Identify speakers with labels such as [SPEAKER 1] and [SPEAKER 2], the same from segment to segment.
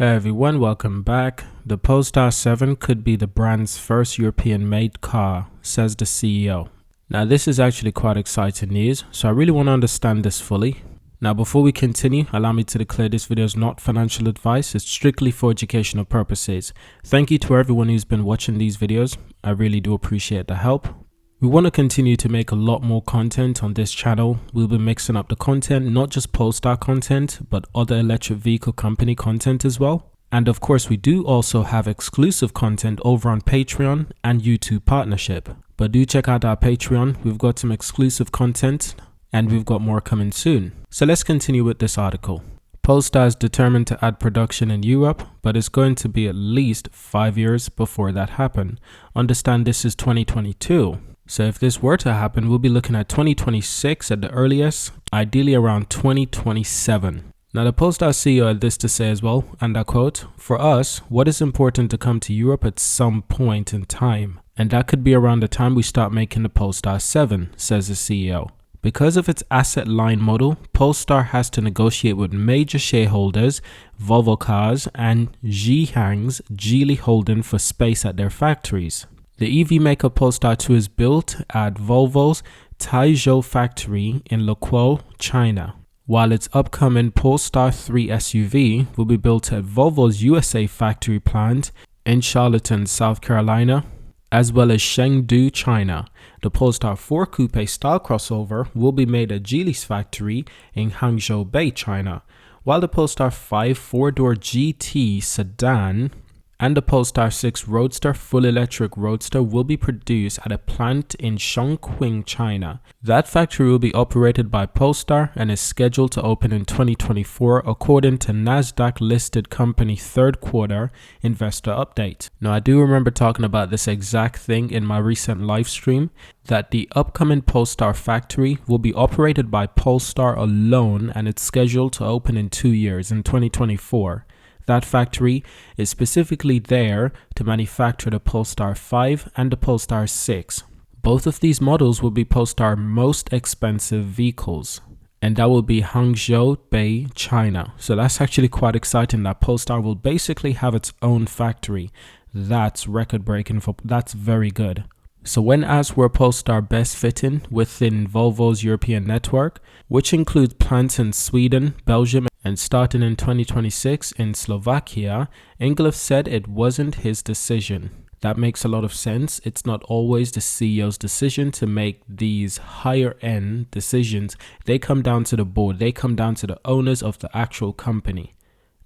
[SPEAKER 1] Hey everyone, welcome back. The Polestar 7 could be the brand's first European-made car, says the CEO. Now this is actually quite exciting news, so I really want to understand this fully. Now before we continue, allow me to declare this video is not financial advice, it's strictly for educational purposes. Thank you to everyone who's been watching these videos, I really do appreciate the help. We want to continue to make a lot more content on this channel. We'll be mixing up the content, not just Polestar content, but other electric vehicle company content as well. And of course, we do also have exclusive content over on Patreon and YouTube partnership. But do check out our Patreon, we've got some exclusive content and we've got more coming soon. So let's continue with this article. Polestar is determined to add production in Europe, but it's going to be at least 5 years before that happens. Understand this is 2022. So if this were to happen, we'll be looking at 2026 at the earliest, ideally around 2027. Now the Polestar CEO had this to say as well, and I quote, "For us, what is important to come to Europe at some point in time, and that could be around the time we start making the Polestar 7, says the CEO. Because of its asset line model, Polestar has to negotiate with major shareholders, Volvo Cars and Zhejiang's Geely Holding for space at their factories. The EV maker Polestar 2 is built at Volvo's Taizhou factory in Luqiao, China, while its upcoming Polestar 3 SUV will be built at Volvo's USA factory plant in Charlottesville, South Carolina, as well as Chengdu, China. The Polestar 4 coupe style crossover will be made at Geely's factory in Hangzhou Bay, China, while the Polestar 5 four-door GT sedan and the Polestar 6 Roadster full electric Roadster will be produced at a plant in Chongqing, China. That factory will be operated by Polestar and is scheduled to open in 2024 according to Nasdaq listed company third quarter investor update." Now I do remember talking about this exact thing in my recent live stream, that the upcoming Polestar factory will be operated by Polestar alone and it's scheduled to open in 2 years in 2024. That factory is specifically there to manufacture the Polestar 5 and the Polestar 6. Both of these models will be Polestar's most expensive vehicles, and that will be Hangzhou Bay, China. So that's actually quite exciting that Polestar will basically have its own factory. That's record breaking, that's very good. So when asked where Polestar best fitting within Volvo's European network, which includes plants in Sweden, Belgium, and starting in 2026 in Slovakia, Ingleff said it wasn't his decision. That makes a lot of sense. It's not always the CEO's decision to make these higher end decisions. They come down to the board. They come down to the owners of the actual company.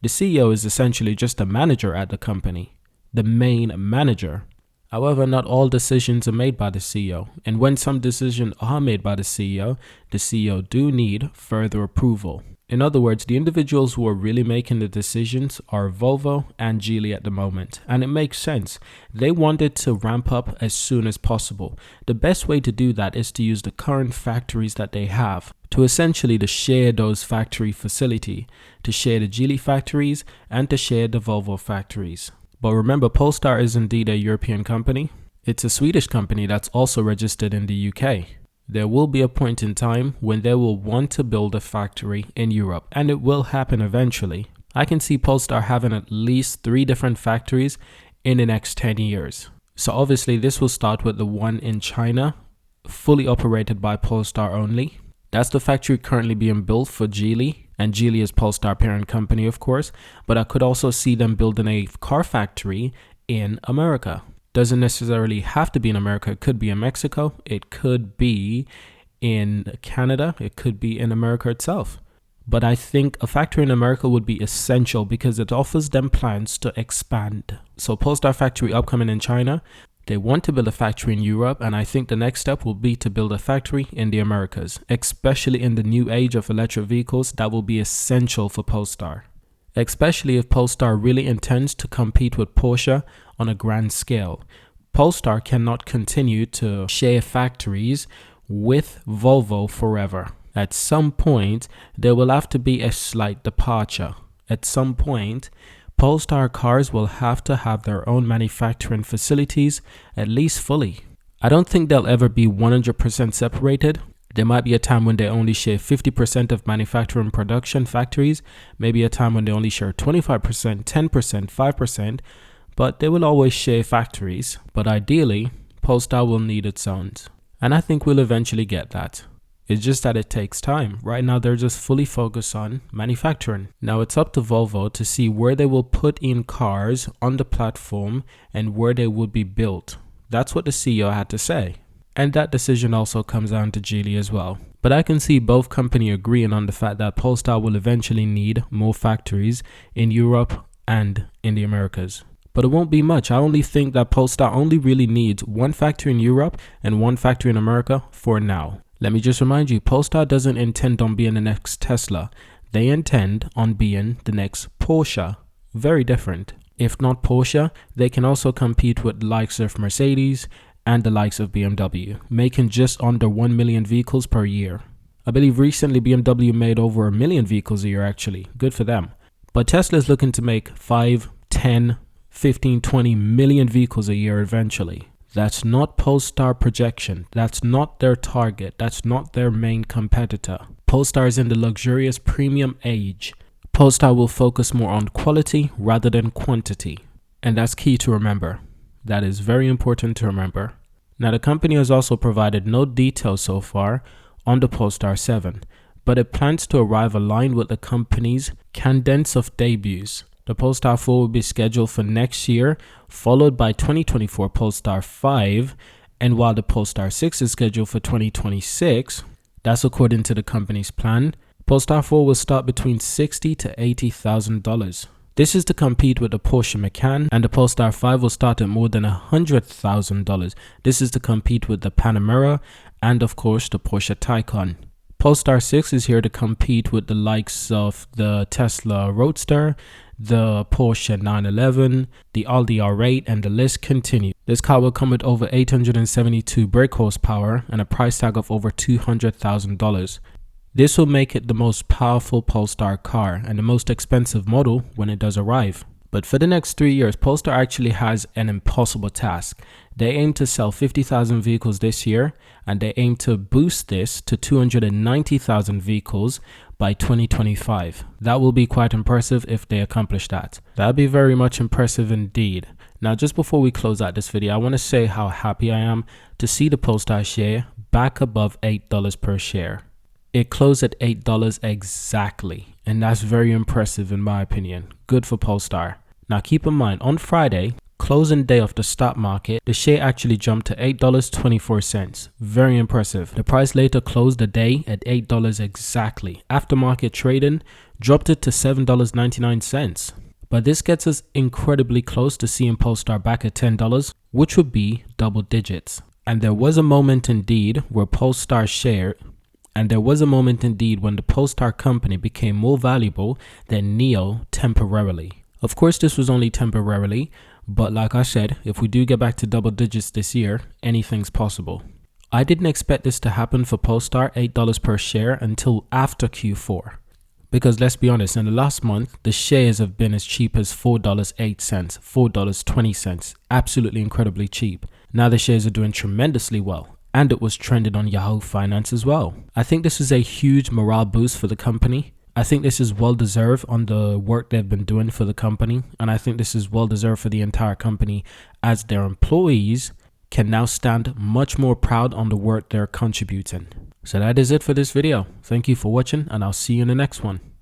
[SPEAKER 1] The CEO is essentially just a manager at the company, the main manager. However, not all decisions are made by the CEO, and when some decisions are made by the CEO do need further approval. In other words, the individuals who are really making the decisions are Volvo and Geely at the moment, and it makes sense. They wanted to ramp up as soon as possible. The best way to do that is to use the current factories that they have, to essentially to share those factory facility, to share the Geely factories and to share the Volvo factories. But remember, Polestar is indeed a European company. It's a Swedish company that's also registered in the UK. There will be a point in time when they will want to build a factory in Europe, and it will happen eventually. I can see Polestar having at least 3 different factories in the next 10 years. So obviously this will start with the one in China, fully operated by Polestar only. That's the factory currently being built for Geely, and Geely is Polestar parent company of course, but I could also see them building a car factory in America. Doesn't necessarily have to be in America, it could be in Mexico, it could be in Canada, it could be in America itself. But I think a factory in America would be essential because it offers them plans to expand. So Polestar factory upcoming in China, they want to build a factory in Europe, and I think the next step will be to build a factory in the Americas, especially in the new age of electric vehicles. That will be essential for Polestar, especially if Polestar really intends to compete with Porsche on a grand scale. Polestar cannot continue to share factories with Volvo forever. At some point, there will have to be a slight departure. At some point, Polestar cars will have to have their own manufacturing facilities, at least fully. I don't think they'll ever be 100% separated. There might be a time when they only share 50% of manufacturing production factories, maybe a time when they only share 25%, 10%, 5%, but they will always share factories. But ideally, Polestar will need its own. And I think we'll eventually get that. It's just that it takes time. Right now, they're just fully focused on manufacturing. Now, it's up to Volvo to see where they will put in cars on the platform and where they would be built. That's what the CEO had to say. And that decision also comes down to Geely as well. But I can see both companies agreeing on the fact that Polestar will eventually need more factories in Europe and in the Americas. But it won't be much. I only think that Polestar only really needs one factory in Europe and one factory in America for now. Let me just remind you, Polestar doesn't intend on being the next Tesla. They intend on being the next Porsche. Very different. If not Porsche, they can also compete with the likes of Mercedes and the likes of BMW, making just under 1 million vehicles per year. I believe recently BMW made over 1 million vehicles a year actually. Good for them. But Tesla is looking to make 5, 10, 15, 20 million vehicles a year eventually. That's not Polestar projection. That's not their target. That's not their main competitor. Polestar is in the luxurious premium age. Polestar will focus more on quality rather than quantity. And that's key to remember. That is very important to remember. Now, the company has also provided no details so far on the Polestar 7, but it plans to arrive aligned with the company's cadence of debuts. The Polestar 4 will be scheduled for next year, followed by 2024 Polestar 5, and while the Polestar 6 is scheduled for 2026, that's according to the company's plan, Polestar 4 will start between $60,000 to $80,000. This is to compete with the Porsche Macan, and the Polestar 5 will start at more than $100,000. This is to compete with the Panamera and of course the Porsche Taycan. Polestar 6 is here to compete with the likes of the Tesla Roadster, the Porsche 911, the Audi R8, and the list continues. This car will come with over 872 brake horsepower and a price tag of over $200,000. This will make it the most powerful Polestar car and the most expensive model when it does arrive. But for the next 3 years, Polestar actually has an impossible task. They aim to sell 50,000 vehicles this year, and they aim to boost this to 290,000 vehicles by 2025. That will be quite impressive if they accomplish that. That'll be very much impressive indeed. Now, just before we close out this video, I want to say how happy I am to see the Polestar share back above $8 per share. It closed at $8 exactly, and that's very impressive in my opinion. Good for Polestar. Now keep in mind, on Friday, closing day of the stock market, the share actually jumped to $8.24. Very impressive. The price later closed the day at $8 exactly. After market trading, dropped it to $7.99. But this gets us incredibly close to seeing Polestar back at $10, which would be double digits. And there was a moment indeed where Polestar share when the Polestar company became more valuable than NIO temporarily. Of course, this was only temporarily, but like I said, if we do get back to double digits this year, anything's possible. I didn't expect this to happen for Polestar, $8 per share, until after Q4. Because let's be honest, in the last month, the shares have been as cheap as $4.08, $4.20. Absolutely incredibly cheap. Now the shares are doing tremendously well. And it was trending on Yahoo Finance as well. I think this is a huge morale boost for the company. I think this is well deserved on the work they've been doing for the company. And I think this is well deserved for the entire company, as their employees can now stand much more proud on the work they're contributing. So that is it for this video. Thank you for watching, and I'll see you in the next one.